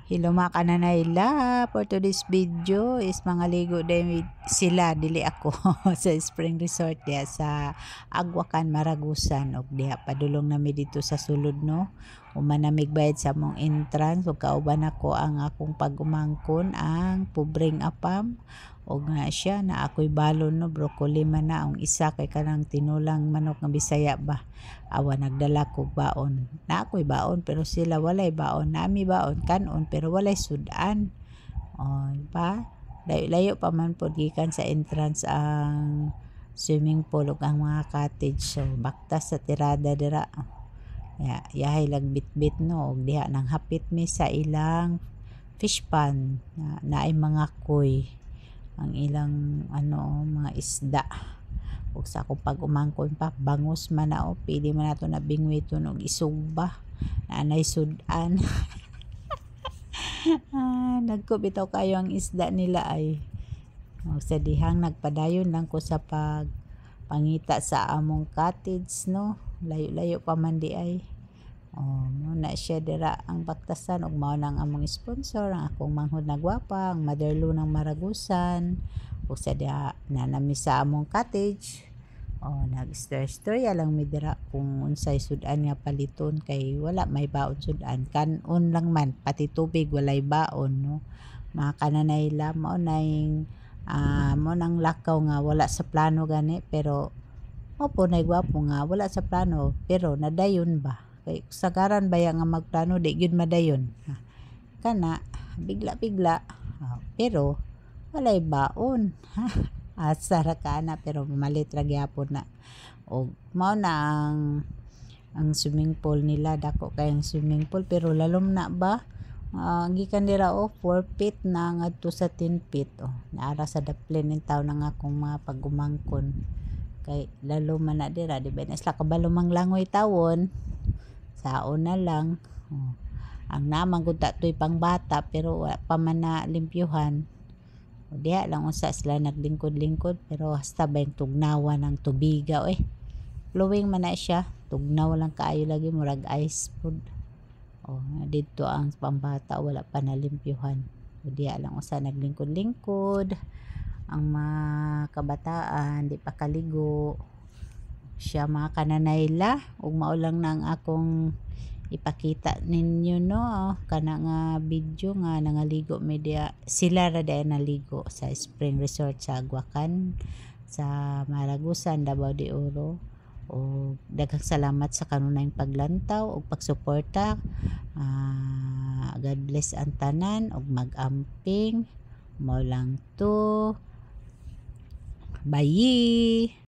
Hello mga kananayla, for today's video is mga ligo din sila dili ako sa spring resort diya sa Agwacan, Maragusan og diha padulong nami dito sa sulod no. Umanamig bayad sa mong entrance ug kauban ako ang akong pagumangkon ang pobreng apam og nga siya na ako'y balon no broccoli man na ang isa kay kanang tinulang manok nga Bisaya ba. Awa nagdala kog baon. Na ako'y baon pero sila walay baon. Nami baon kanon pero walay sudan. O, pa layo-layo pa man pod gikan sa entrance ang swimming pool ug ang mga cottage. So baktas sa tirada dira. Yahay lang bitbit no og diha nang hapit mi sa ilang fish pond na naay mga koy ang ilang mga isda ug sa akong pag-umangkon pa bangus man na o pili man nato na bingwiton og isugba na anay sudan. Nagko bitaw kayo ang isda nila ay sa dihang nagpadayon lang ko sa pangita sa among cottage no, layo-layo pa man di ay. Mo na siya dira ang baktasan ug mao nang among sponsor ang akong manghod na gwapa ang Motherlo ng Maragusan ug sa diha nanami sa among cottage. Nag-istorya lang mi dira kung unsay sudan nga paliton kay wala may baon sudan kanon lang man pati tubig walay baon no. Mga kananayla mao nang mo nang lakaw nga wala sa plano gani pero mo po nay gwapo nga wala sa plano pero nadayon ba kay sagaran baya nga magplano di gyud madayon kana bigla-bigla pero walay baon. Asa ra kana pero malit ra gyapon na og mao na ang swimming pool nila dako kay ang swimming pool pero lalom na ba. Gikan dira 4 feet na ngadto sa 10 feet naara sa daplin ng taw ng akong mga pagumangkon kay lalo man na dira di ba na sila kabalo manglangoy tawon saon na lang. Ang naman gud toy pang bata pero wala pa man na limpyuhan o diha lang unsa sila naglingkod-lingkod pero hasta ba yung tugnawa ng tubiga flowing man na siya tugnaw lang kaayo lagi murag ice food. Dito ang pambata wala pa nalimpyuhan o diha lang usa naglingkod-lingkod ang mga kabataan di pa kaligo siya mga kananayla ug mao lang na ang akong ipakita ninyo no kana nga video nga nangaligo media sila ra day naligo sa spring resort sa Agwacan sa Maragusan, Davao de Oro. O daghang salamat sa kanunayng paglantaw ug pagsuporta. God bless ang tanan ug mag-amping mo lang to. Bye.